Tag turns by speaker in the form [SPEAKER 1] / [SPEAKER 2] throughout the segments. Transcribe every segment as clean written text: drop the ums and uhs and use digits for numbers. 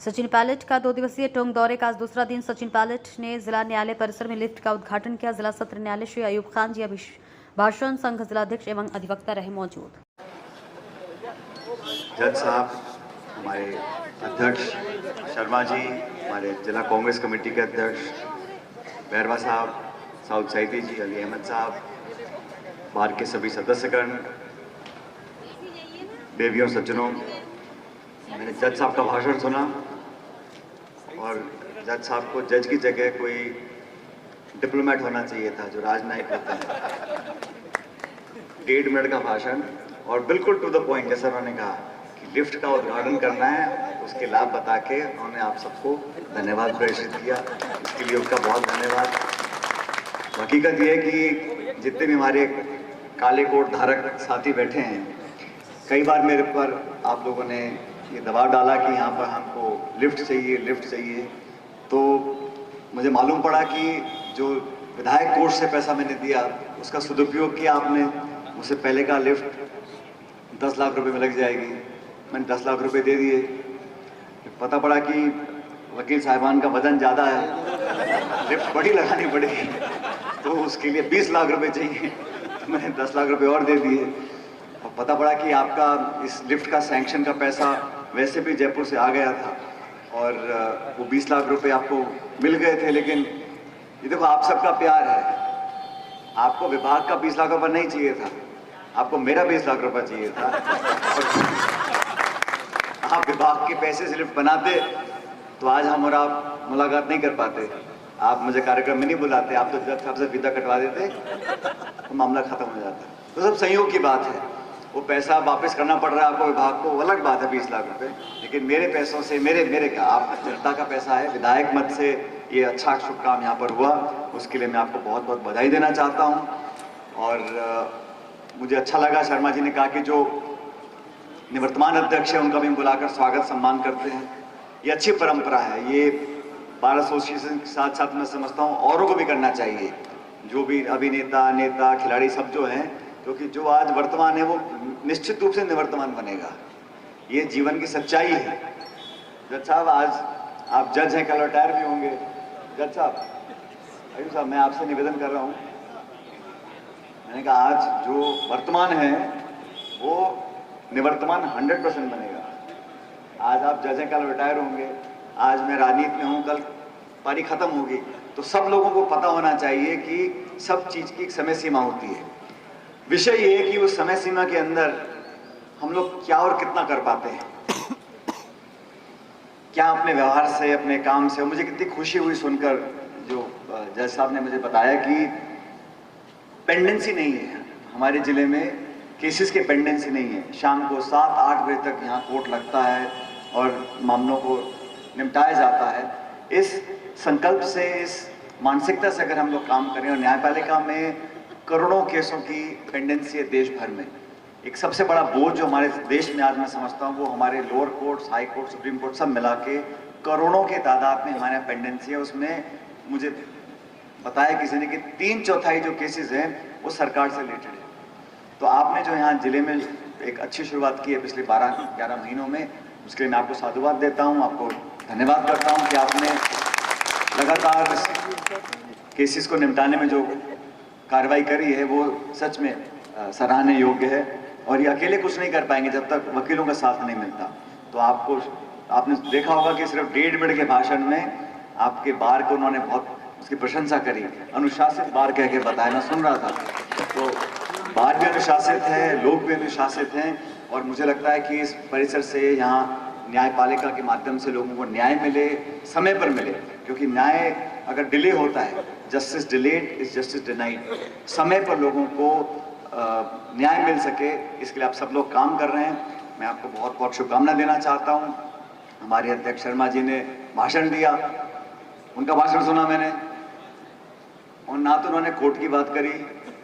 [SPEAKER 1] सचिन पायलट का 2 दिवसीय टोंक दौरे का आज दूसरा दिन। सचिन पायलट ने जिला न्यायालय परिसर में लिफ्ट का उद्घाटन किया। जिला सत्र न्यायालय श्री अयूब खान जी अभिभाषण संघ जिलाध्यक्ष एवं अधिवक्ता रहे मौजूद।
[SPEAKER 2] जज साहब, हमारे अध्यक्ष शर्मा जी, हमारे जिला कांग्रेस कमेटी के अध्यक्ष बैरवा साहब, साउद सईदी जी, अली अहमद साहब, बार के सभी सदस्यगण, देवियों सज्जनों, मैंने जज साहब का भाषण सुना और जज साहब को जज की जगह कोई डिप्लोमेट होना चाहिए था, जो राजनयिक होता है। 1.5 मिनट का भाषण और बिल्कुल टू द पॉइंट, जैसा उन्होंने कहा कि लिफ्ट का उद्घाटन करना है, उसके लाभ बता के उन्होंने आप सबको धन्यवाद प्रेषित किया। इसके लिए उसका बहुत धन्यवाद। हकीकत ये है कि जितने भी हमारे काले कोट धारक साथी बैठे हैं, कई बार मेरे पर आप लोगों ने ये दबाव डाला कि यहाँ पर हमको लिफ्ट चाहिए। तो मुझे मालूम पड़ा कि जो विधायक कोष से पैसा मैंने दिया, उसका सदुपयोग किया आपने। मुझसे पहले का लिफ्ट 10 लाख रुपए में लग जाएगी, मैंने 10 लाख रुपए दे दिए। पता पड़ा कि वकील साहिबान का वजन ज़्यादा है, लिफ्ट बड़ी लगानी पड़ेगी, तो उसके लिए 20 लाख रुपए चाहिए, तो मैंने 10 लाख रुपए और दे दिए। और पता पड़ा कि आपका इस लिफ्ट का सैंक्शन का पैसा वैसे भी जयपुर से आ गया था और वो 20 लाख रुपए आपको मिल गए थे। लेकिन ये देखो, आप सबका प्यार है, आपको विभाग का 20 लाख रुपए नहीं चाहिए था, आपको मेरा 20 लाख रुपए चाहिए था। आप विभाग के पैसे से लिफ्ट बनाते तो आज हम और आप मुलाकात नहीं कर पाते, आप मुझे कार्यक्रम में नहीं बुलाते, आप तो जज साहब से विदा कटवा देते तो मामला खत्म हो जाता। तो सब संयोग की बात है। वो पैसा वापस करना पड़ रहा है आपको विभाग को, अलग बात है 20 लाख रुपए, लेकिन मेरे पैसों से मेरे क्या, आप जनता का पैसा है, विधायक मत से ये अच्छा शुभ काम यहाँ पर हुआ, उसके लिए मैं आपको बहुत बहुत बधाई देना चाहता हूँ। और मुझे अच्छा लगा शर्मा जी ने कहा कि जो निवर्तमान अध्यक्ष है उनका भी बुलाकर स्वागत सम्मान करते हैं। ये अच्छी परंपरा है, ये बार एसोसिएशन के साथ साथ मैं समझता हूँ औरों को भी करना चाहिए, जो भी अभिनेता, नेता, खिलाड़ी सब जो हैं, क्योंकि जो आज वर्तमान है वो निश्चित रूप से निवर्तमान बनेगा। ये जीवन की सच्चाई है। जज साहब, आज आप जज हैं, कल रिटायर भी होंगे। जज साहब, अयूब साहब, मैं आपसे निवेदन कर रहा हूँ, मैंने कहा आज जो वर्तमान है वो निवर्तमान 100% बनेगा। आज आप जज हैं, कल रिटायर होंगे। आज मैं राजनीति में हूँ, कल पारी खत्म होगी। तो सब लोगों को पता होना चाहिए कि सब चीज़ की एक समय सीमा होती है। विषय ये है कि उस समय सीमा के अंदर हम लोग क्या और कितना कर पाते हैं, क्या अपने व्यवहार से, अपने काम से। मुझे कितनी खुशी हुई सुनकर जो जज साहब ने मुझे बताया कि पेंडेंसी नहीं है हमारे ज़िले में, केसेस की पेंडेंसी नहीं है। शाम को 7-8 बजे तक यहाँ कोर्ट लगता है और मामलों को निपटाया जाता है। इस संकल्प से, इस मानसिकता से अगर हम लोग काम करें, और न्यायपालिका में करोड़ों केसों की पेंडेंसी है देश भर में। एक सबसे बड़ा बोझ जो हमारे देश में आज मैं समझता हूँ वो हमारे lower courts, high court, supreme court सब मिला के करोड़ों के तादाद में हमारे यहाँ पेंडेंसी है। उसमें मुझे बताया किसी ने कि 3/4 जो केसेस हैं वो सरकार से रिलेटेड है। तो आपने जो यहाँ जिले में एक अच्छी शुरुआत की है पिछले 12-11 महीनों में, उसके लिए मैं आपको साधुवाद देता हूँ, आपको धन्यवाद करता हूँ कि आपने लगातार केसेस को निपटाने में जो कार्रवाई करी है वो सच में सराहनीय योग्य है। और ये अकेले कुछ नहीं कर पाएंगे जब तक वकीलों का साथ नहीं मिलता। तो आपने देखा होगा कि सिर्फ 1.5 मिनट के भाषण में आपके बार को उन्होंने बहुत उसकी प्रशंसा करी, अनुशासित बार कह के बताया, मैं सुन रहा था। तो बार भी अनुशासित है, लोग भी अनुशासित हैं, और मुझे लगता है कि इस परिसर से यहाँ न्यायपालिका के माध्यम से लोगों को न्याय मिले, समय पर मिले। क्योंकि न्याय अगर डिले होता है, justice delayed is justice denied, समय पर लोगों को न्याय मिल सके, इसके लिए आप सब लोग काम कर रहे हैं। मैं आपको बहुत बहुत शुभकामना देना चाहता हूँ। हमारे अध्यक्ष शर्मा जी ने भाषण दिया, उनका भाषण सुना मैंने, और ना तो उन्होंने कोर्ट की बात करी,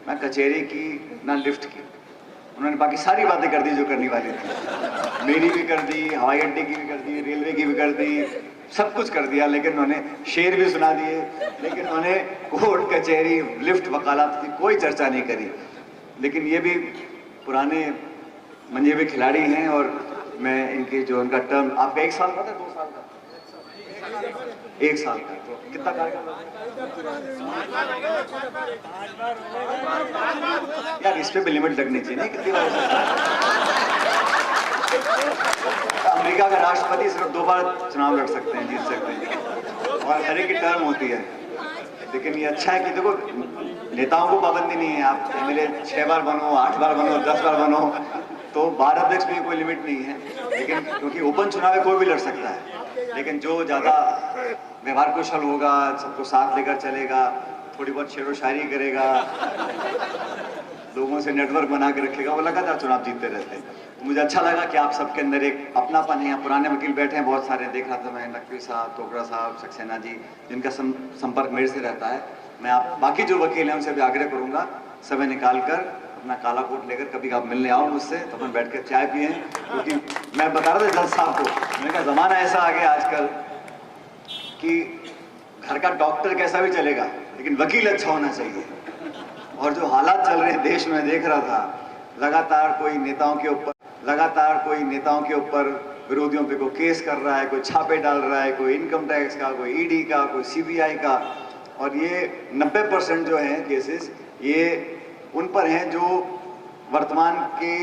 [SPEAKER 2] ना कचहरी की, ना लिफ्ट की। उन्होंने बाकी सारी बातें कर दी जो करनी वाली थी, मेरी भी कर दी, हवाई अड्डे की भी कर दी, रेलवे की भी कर दी, सब कुछ कर दिया। लेकिन उन्होंने शेर भी सुना दिए, लेकिन उन्होंने कोर्ट, कचहरी, लिफ्ट, वकालत की कोई चर्चा नहीं करी। लेकिन ये भी पुराने मंजे हुए खिलाड़ी हैं, और मैं इनके जो उनका टर्म, आपका 1 साल का था, 2 साल का, 1 साल का, तो कितना कार्यकाल? यार इस पे भी लिमिट लगनी चाहिए, नहीं कितनी बार? अमेरिका का राष्ट्रपति सिर्फ 2 बार चुनाव लड़ सकते हैं, जीत सकते हैं, और हर एक की टर्म होती है। लेकिन ये अच्छा है कि देखो नेताओं को पाबंदी नहीं है, आप एमएलए 6 बार बनो, 8 बार बनो, 10 बार बनो, तो बार अध्यक्ष में कोई लिमिट नहीं है। लेकिन क्योंकि ओपन चुनाव में कोई भी लड़ सकता है, लेकिन जो ज़्यादा व्यवहार कुशल होगा, सबको साथ लेकर चलेगा, थोड़ी बहुत शेरो शायरी करेगा, लोगों से नेटवर्क बना के रखेगा, वो लगातार चुनाव जीतते रहते हैं। तो मुझे अच्छा लगा कि आप सबके अंदर एक अपनापन है। यहाँ पुराने वकील बैठे हैं बहुत सारे, देख रहा था मैं, नकवी साहब, टोकरा साहब, सक्सेना जी, जिनका संपर्क मेरे से रहता है। मैं आप बाकी जो वकील हैं उनसे भी आग्रह करूँगा, समय निकाल कर अपना काला कोट लेकर कभी आप मिलने आओ मुझसे, तो अपन बैठ कर चाय पिए। क्योंकि मैं बता रहा था जज साहब को, मैंने कहा ज़माना ऐसा आ गया आजकल कि घर का डॉक्टर कैसा भी चलेगा, लेकिन वकील अच्छा होना चाहिए। और जो हालात चल रहे हैं देश में, देख रहा था, लगातार कोई नेताओं के ऊपर विरोधियों पे कोई केस कर रहा है, कोई छापे डाल रहा है, कोई इनकम टैक्स का, कोई ईडी का, कोई सीबीआई का, और ये 90% जो हैं केसेस ये उन पर हैं जो वर्तमान के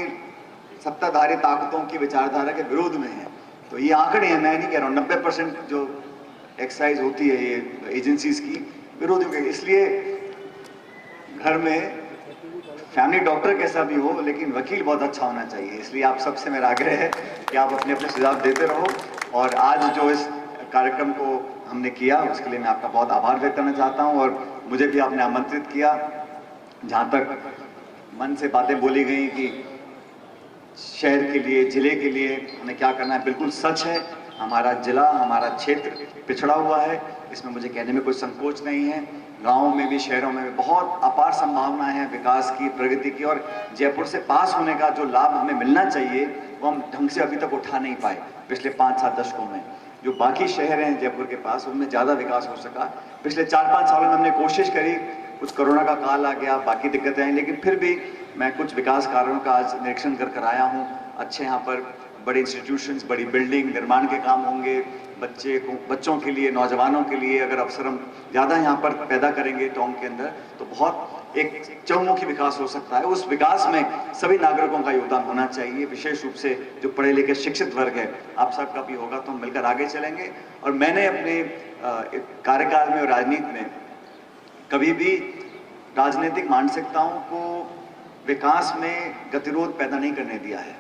[SPEAKER 2] सत्ताधारी ताकतों की विचारधारा के विरोध में हैं। तो ये आंकड़े हैं, मैं नहीं कह रहा हूँ, 90% जो एक्सरसाइज होती है ये एजेंसीज की विरोधियों के। इसलिए घर में फैमिली डॉक्टर कैसा भी हो, लेकिन वकील बहुत अच्छा होना चाहिए। इसलिए आप सबसे मेरा आग्रह है कि आप अपने अपने सुझाव देते रहो। और आज जो इस कार्यक्रम को हमने किया उसके लिए मैं आपका बहुत आभार व्यक्त करना चाहता हूँ। और मुझे भी आपने आमंत्रित किया, जहाँ तक मन से बातें बोली गई कि शहर के लिए, जिले के लिए हमें क्या करना है, बिल्कुल सच है। हमारा जिला, हमारा क्षेत्र पिछड़ा हुआ है, इसमें मुझे कहने में कोई संकोच नहीं है। गाँवों में भी, शहरों में भी बहुत अपार संभावनाएं हैं विकास की, प्रगति की। और जयपुर से पास होने का जो लाभ हमें मिलना चाहिए वो हम ढंग से अभी तक उठा नहीं पाए पिछले 5-7 दशकों में। जो बाकी शहर हैं जयपुर के पास, उनमें ज़्यादा विकास हो सका। पिछले 4-5 सालों में हमने कोशिश करी, कुछ कोरोना का काल आ गया, बाकी दिक्कतें आई, लेकिन फिर भी मैं कुछ विकास कार्यों का आज निरीक्षण कर आया हूँ। अच्छे यहाँ पर बड़े इंस्टीट्यूशंस, बड़ी बिल्डिंग निर्माण के काम होंगे। बच्चों के लिए, नौजवानों के लिए अगर अवसर हम ज़्यादा यहाँ पर पैदा करेंगे टोंक के अंदर, तो बहुत एक चहुमुखी विकास हो सकता है। उस विकास में सभी नागरिकों का योगदान होना चाहिए, विशेष रूप से जो पढ़े लिखे शिक्षित वर्ग है, आप सबका भी होगा तो हम मिलकर आगे चलेंगे। और मैंने अपने कार्यकाल में और राजनीति में कभी भी राजनीतिक मानसिकताओं को विकास में गतिरोध पैदा नहीं करने दिया है।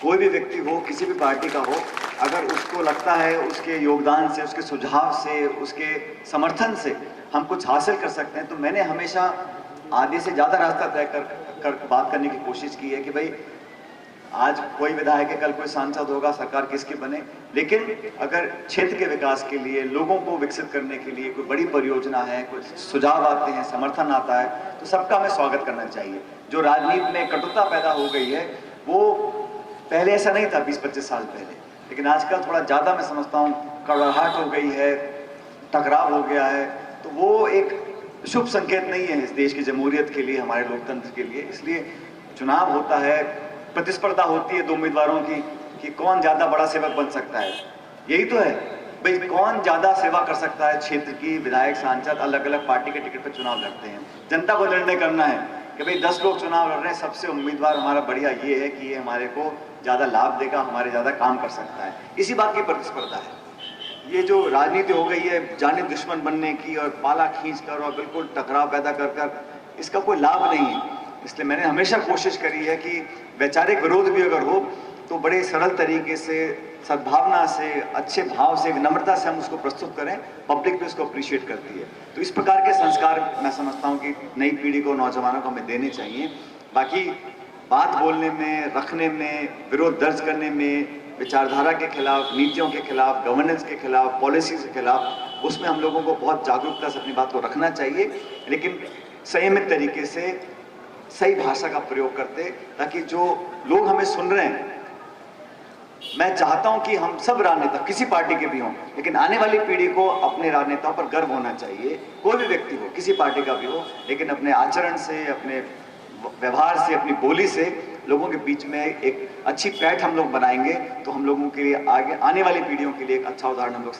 [SPEAKER 2] कोई भी व्यक्ति हो, किसी भी पार्टी का हो, अगर उसको लगता है उसके योगदान से, उसके सुझाव से, उसके समर्थन से हम कुछ हासिल कर सकते हैं, तो मैंने हमेशा आधे से ज़्यादा रास्ता तय कर बात करने की कोशिश की है कि भाई आज कोई विधायक है, कल कोई सांसद होगा, सरकार किसकी बने, लेकिन अगर क्षेत्र के विकास के लिए, लोगों को विकसित करने के लिए कोई बड़ी परियोजना है, कुछ सुझाव आते हैं, समर्थन आता है, तो सबका हमें स्वागत करना चाहिए। जो राजनीति में कटुता पैदा हो गई है, वो पहले ऐसा नहीं था 20-25 साल पहले, लेकिन आजकल थोड़ा ज़्यादा मैं समझता हूँ कड़वाहट हो गई है, टकराव हो गया है। तो वो एक शुभ संकेत नहीं है इस देश की जमहूरियत के लिए, हमारे लोकतंत्र के लिए। इसलिए चुनाव होता है, प्रतिस्पर्धा होती है दो उम्मीदवारों की कि कौन ज़्यादा बड़ा सेवक बन सकता है। यही तो है भाई, कौन ज़्यादा सेवा कर सकता है क्षेत्र की। विधायक, सांसद अलग अलग पार्टी के टिकट पर चुनाव लड़ते हैं, जनता को निर्णय करना है कि भाई 10 लोग चुनाव लड़ रहे हैं, सबसे उम्मीदवार हमारा बढ़िया ये है कि ये हमारे को ज़्यादा लाभ देगा, हमारे ज़्यादा काम कर सकता है। इसी बात की प्रतिस्पर्धा है। ये जो राजनीति हो गई है जाने दुश्मन बनने की और पाला खींच कर और बिल्कुल टकराव पैदा कर इसका कोई लाभ नहीं है। इसलिए मैंने हमेशा कोशिश करी है कि वैचारिक विरोध भी अगर हो तो बड़े सरल तरीके से, सद्भावना से, अच्छे भाव से, विनम्रता से हम उसको प्रस्तुत करें। पब्लिक भी उसको अप्रिशिएट करती है। तो इस प्रकार के संस्कार मैं समझता हूँ कि नई पीढ़ी को, नौजवानों को हमें देने चाहिए। बाकी बात बोलने में, रखने में, विरोध दर्ज करने में, विचारधारा के खिलाफ, नीतियों के खिलाफ, गवर्नेंस के खिलाफ, पॉलिसी के खिलाफ, उसमें हम लोगों को बहुत जागरूकता से अपनी बात को रखना चाहिए, लेकिन संयमित तरीके से सही भाषा का प्रयोग करते, ताकि जो लोग हमें सुन रहे हैं, मैं चाहता हूं कि हम सब राजनेता किसी पार्टी के भी हों, लेकिन आने वाली पीढ़ी को अपने राजनेताओं पर गर्व होना चाहिए। कोई भी व्यक्ति हो, किसी पार्टी का भी हो, लेकिन अपने आचरण से, अपने व्यवहार से, अपनी बोली से लोगों के बीच में एक अच्छी पैठ हम लोग बनाएंगे तो हम लोगों के लिए आगे आने वाली पीढ़ियों के लिए एक अच्छा उदाहरण हम लोग